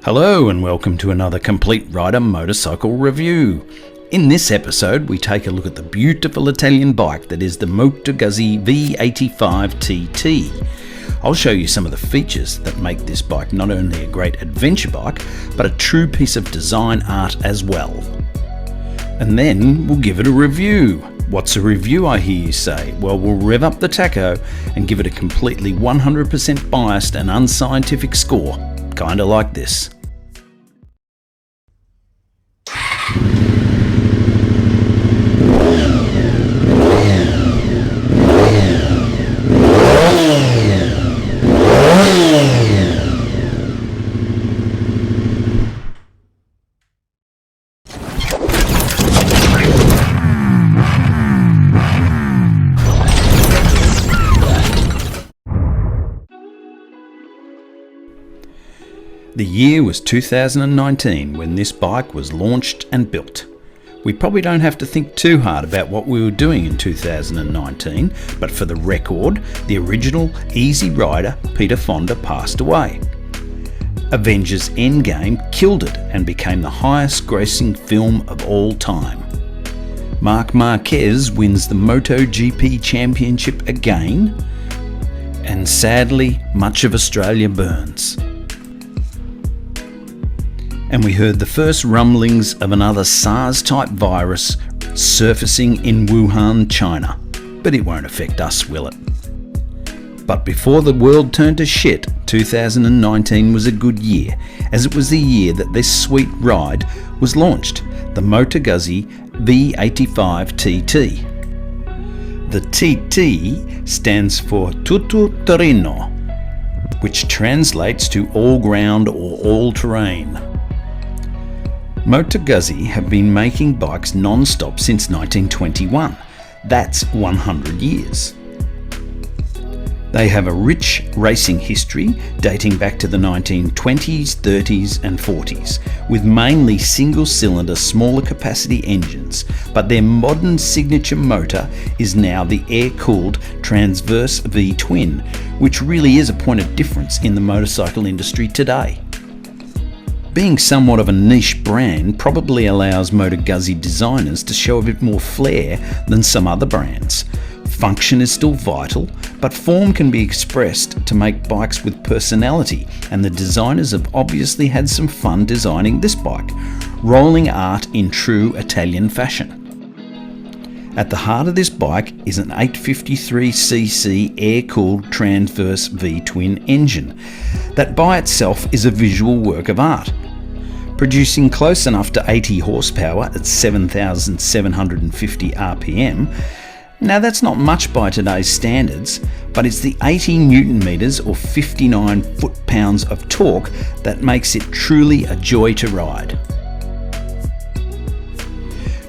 Hello and welcome to another Complete Rider motorcycle review. In this episode we take a look at the beautiful Italian bike that is the Moto Guzzi V85 TT. I'll show you some of the features that make this bike not only a great adventure bike, but a true piece of design art as well. And then we'll give it a review. What's a review, I hear you say? Well, we'll rev up the tacho and give it a completely 100% biased and unscientific score, kinda like this. The year was 2019 when this bike was launched and built. We probably don't have to think too hard about what we were doing in 2019, but for the record, the original Easy Rider Peter Fonda passed away. Avengers Endgame killed it and became the highest grossing film of all time. Marc Marquez wins the MotoGP Championship again, and sadly, much of Australia burns. And we heard the first rumblings of another SARS-type virus surfacing in Wuhan, China. But it won't affect us, will it? But before the world turned to shit, 2019 was a good year, as it was the year that this sweet ride was launched, the Moto Guzzi V85 TT. The TT stands for Tutto Terreno, which translates to all ground or all terrain. Moto Guzzi have been making bikes non-stop since 1921. That's 100 years. They have a rich racing history dating back to the 1920s, 30s and 40s, with mainly single-cylinder, smaller capacity engines, but their modern signature motor is now the air-cooled Transverse V-twin, which really is a point of difference in the motorcycle industry today. Being somewhat of a niche brand probably allows Moto Guzzi designers to show a bit more flair than some other brands. Function is still vital, but form can be expressed to make bikes with personality, and the designers have obviously had some fun designing this bike, rolling art in true Italian fashion. At the heart of this bike is an 853cc air-cooled Transverse V-twin engine that by itself is a visual work of art, producing close enough to 80 horsepower at 7,750 RPM. Now that's not much by today's standards, but it's the 80 Newton meters or 59 foot-pounds of torque that makes it truly a joy to ride.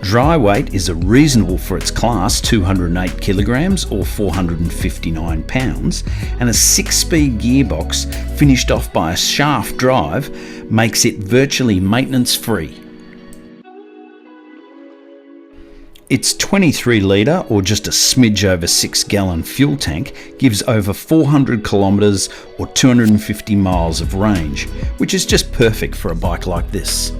Dry weight is a reasonable for its class 208 kilograms or 459 pounds, and a 6-speed gearbox finished off by a shaft drive makes it virtually maintenance free. Its 23 litre or just a smidge over 6-gallon fuel tank gives over 400 kilometres or 250 miles of range, which is just perfect for a bike like this.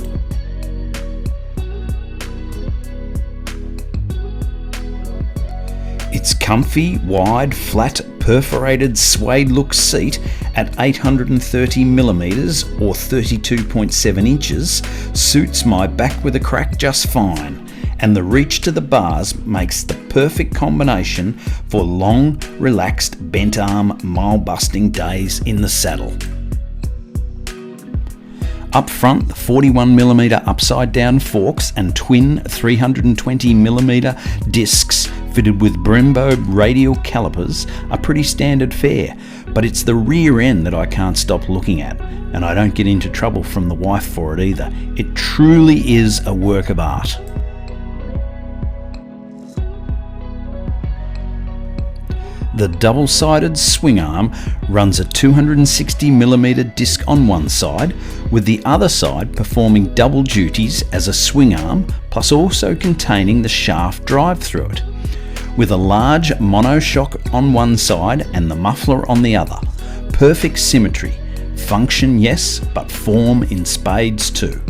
Its comfy, wide, flat, perforated suede look seat at 830mm or 32.7 inches suits my back with a crack just fine, and the reach to the bars makes the perfect combination for long, relaxed, bent arm, mile-busting days in the saddle. Up front, the 41mm upside-down forks and twin 320mm discs fitted with Brembo radial calipers are pretty standard fare, but it's the rear end that I can't stop looking at, and I don't get into trouble from the wife for it either. It truly is a work of art. The double-sided swing arm runs a 260mm disc on one side, with the other side performing double duties as a swing arm, plus also containing the shaft drive through it, with a large monoshock on one side and the muffler on the other. Perfect symmetry, Function, yes, but form in spades too.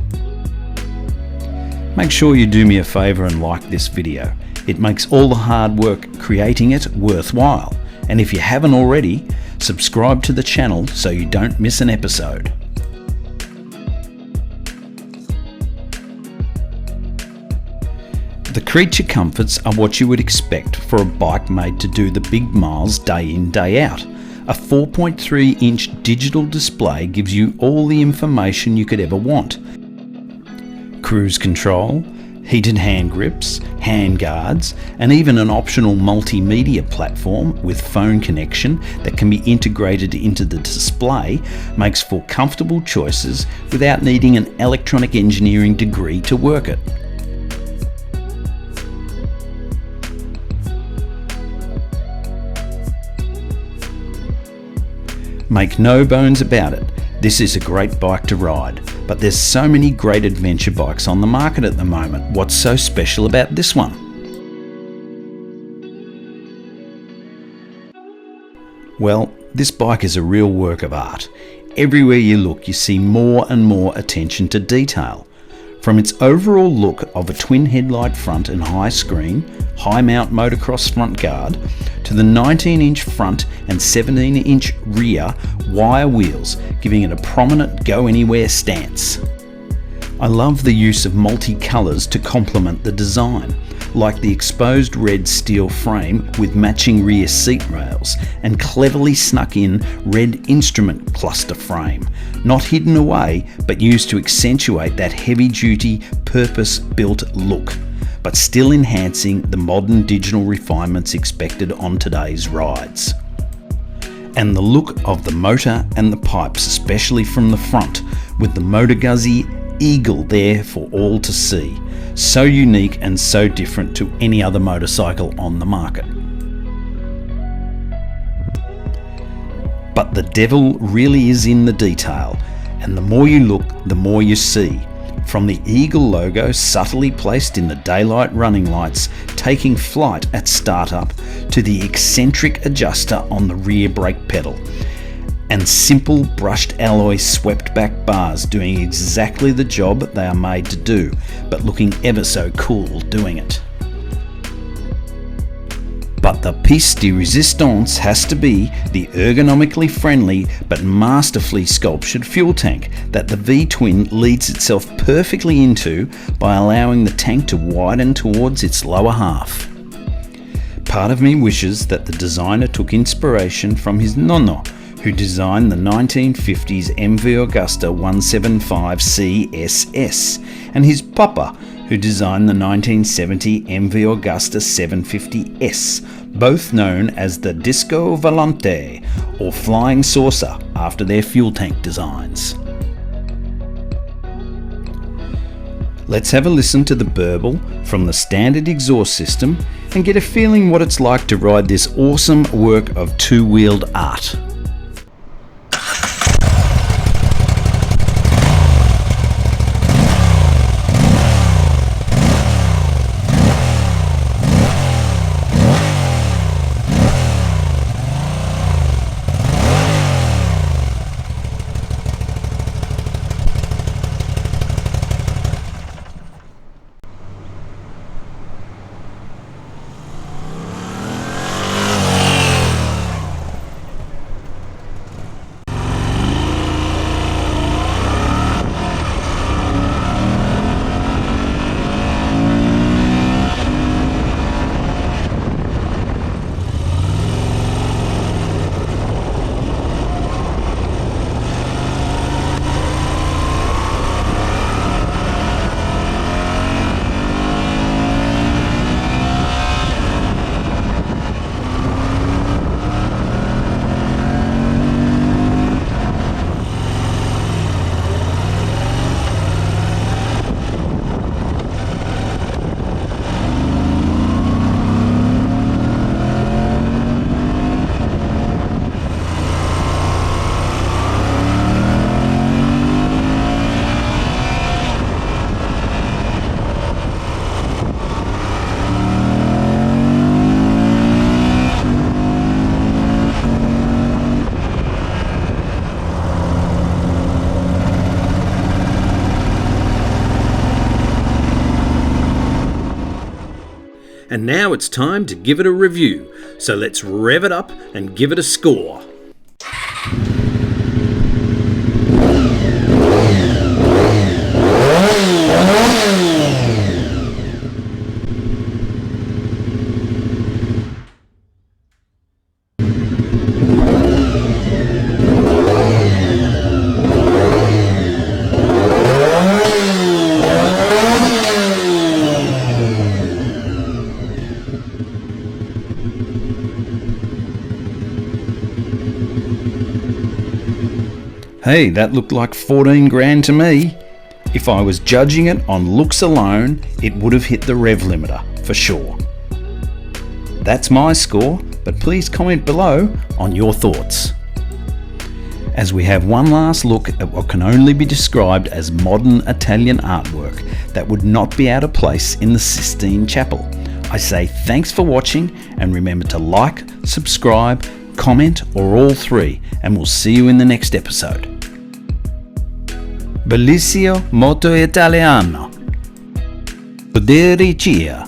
Make sure you do me a favour and like this video. It makes all the hard work creating it worthwhile. And if you haven't already, subscribe to the channel so you don't miss an episode. The creature comforts are what you would expect for a bike made to do the big miles day in, day out. A 4.3-inch digital display gives you all the information you could ever want. Cruise control, heated hand grips, hand guards, and even an optional multimedia platform with phone connection that can be integrated into the display makes for comfortable choices without needing an electronic engineering degree to work it. Make no bones about it, this is a great bike to ride, but there's so many great adventure bikes on the market at the moment. What's so special about this one? Well, this bike is a real work of art. Everywhere you look, you see more and more attention to detail. From its overall look of a twin headlight front and high screen, high mount motocross front guard, to the 19-inch front and 17-inch rear wire wheels, giving it a prominent go-anywhere stance. I love the use of multi-colours to complement the design, like the exposed red steel frame with matching rear seat rails and cleverly snuck in red instrument cluster frame, not hidden away but used to accentuate that heavy-duty, purpose-built look, but still enhancing the modern digital refinements expected on today's rides. And the look of the motor and the pipes, especially from the front, with the Moto Guzzi Eagle there for all to see. So unique and so different to any other motorcycle on the market. But the devil really is in the detail, and the more you look, the more you see. From the Eagle logo subtly placed in the daylight running lights taking flight at startup, to the eccentric adjuster on the rear brake pedal, and simple brushed alloy swept back bars doing exactly the job they are made to do, but looking ever so cool doing it. But the piece de resistance has to be the ergonomically friendly but masterfully sculptured fuel tank that the V-twin leads itself perfectly into by allowing the tank to widen towards its lower half. Part of me wishes that the designer took inspiration from his nonno, who designed the 1950s MV Agusta 175 CSS, and his papa, who designed the 1970 MV Agusta 750S, both known as the Disco Volante or Flying Saucer after their fuel tank designs. Let's have a listen to the burble from the standard exhaust system and get a feeling what it's like to ride this awesome work of two-wheeled art. And now it's time to give it a review, so let's rev it up and give it a score. Hey, that looked like 14 grand to me. If I was judging it on looks alone, it would have hit the rev limiter, for sure. That's my score, but please comment below on your thoughts. As we have one last look at what can only be described as modern Italian artwork that would not be out of place in the Sistine Chapel, I say thanks for watching, and remember to like, subscribe, comment, or all three, and we'll see you in the next episode. Bellissimo Moto Italiano. Potere cia.